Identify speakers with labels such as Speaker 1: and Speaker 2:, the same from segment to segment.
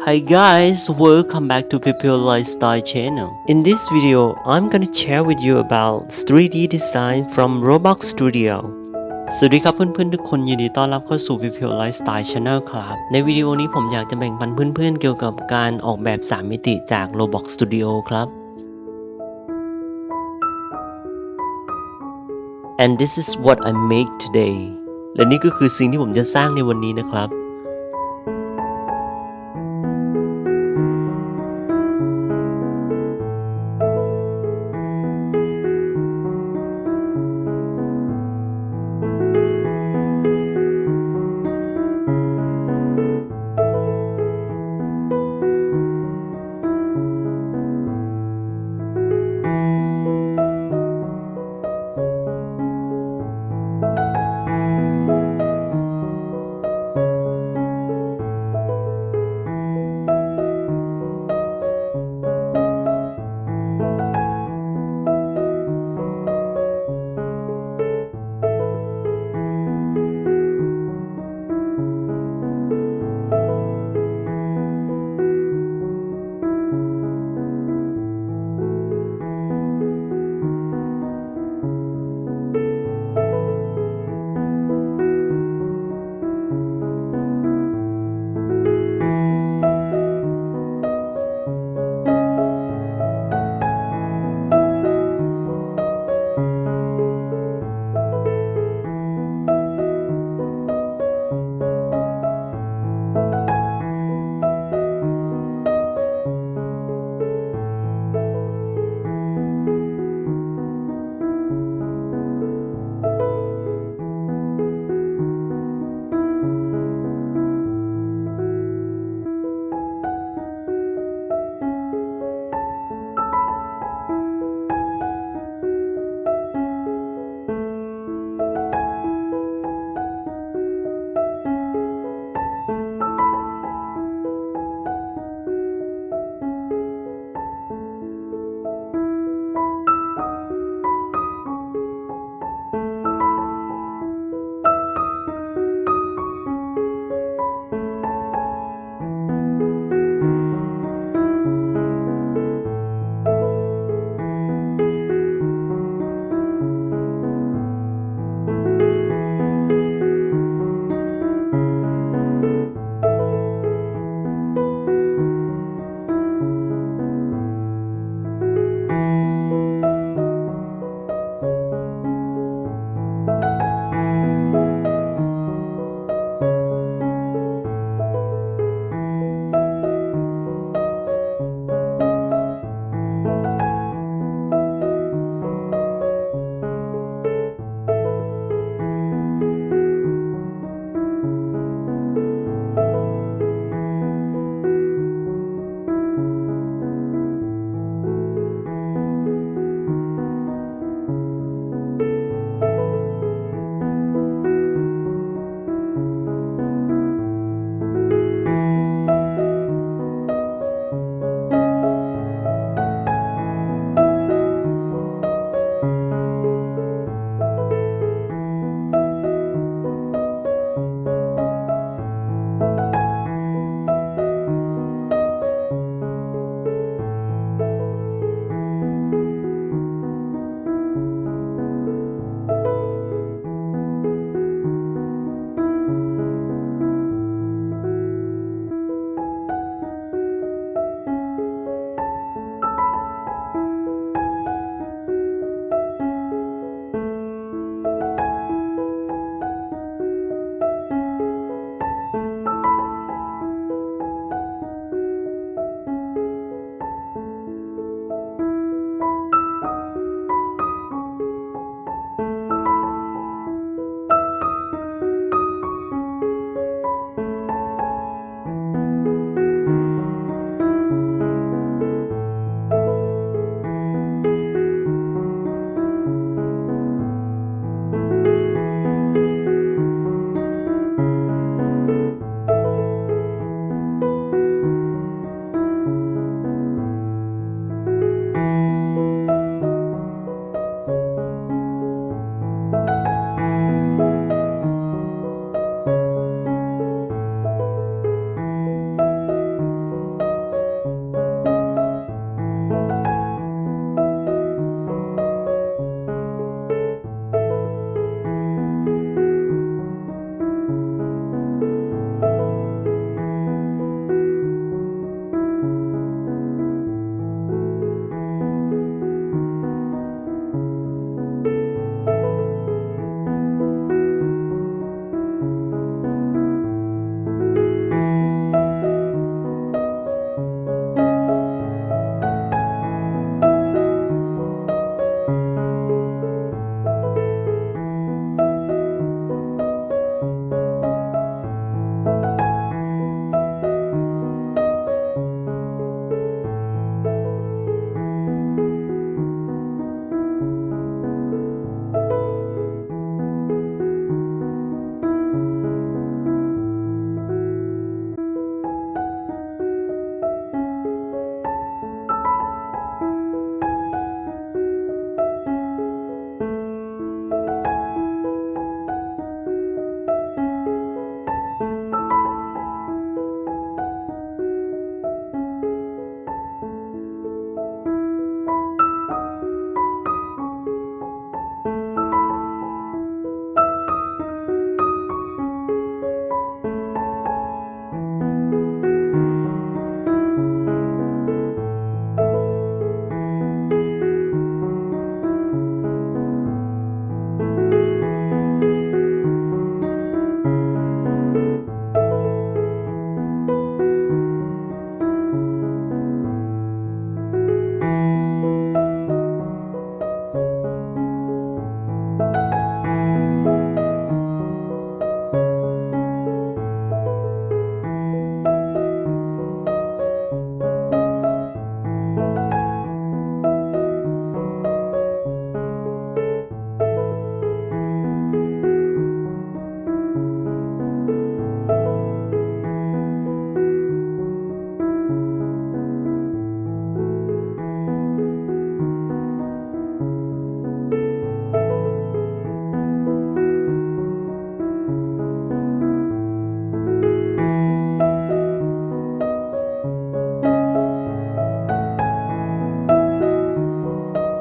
Speaker 1: Hi guys, welcome back to People Lifestyle channel. In this video, I'm gonna share with you about 3D design from Roblox Studio สวัสดีครับเพื่อนๆทุกคนยินดีต้อนรับเข้าสู่ People Lifestyle Channel ครับในวิดีโอนี้ผมอยากจะแบ่งปันเพื่อนๆเกี่ยวกับการออกแบบ3มิติจาก Roblox Studio ครับ And this is what I make today และนี่ก็คือสิ่งที่ผมจะสร้างในวันนี้นะครับ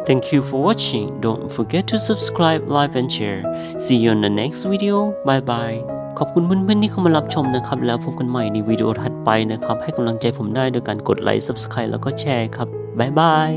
Speaker 1: Thank you for watching. Don't forget to subscribe, like and share. See you on the next video. Bye bye. ขอบคุณเพื่อนๆที่เข้ามารับชมนะครับแล้วพบกันใหม่ในวิดีโอถัดไปนะครับให้กำลังใจผมได้โดยการกดไลค์ subscribe แล้วก็แชร์ครับบ๊ายบาย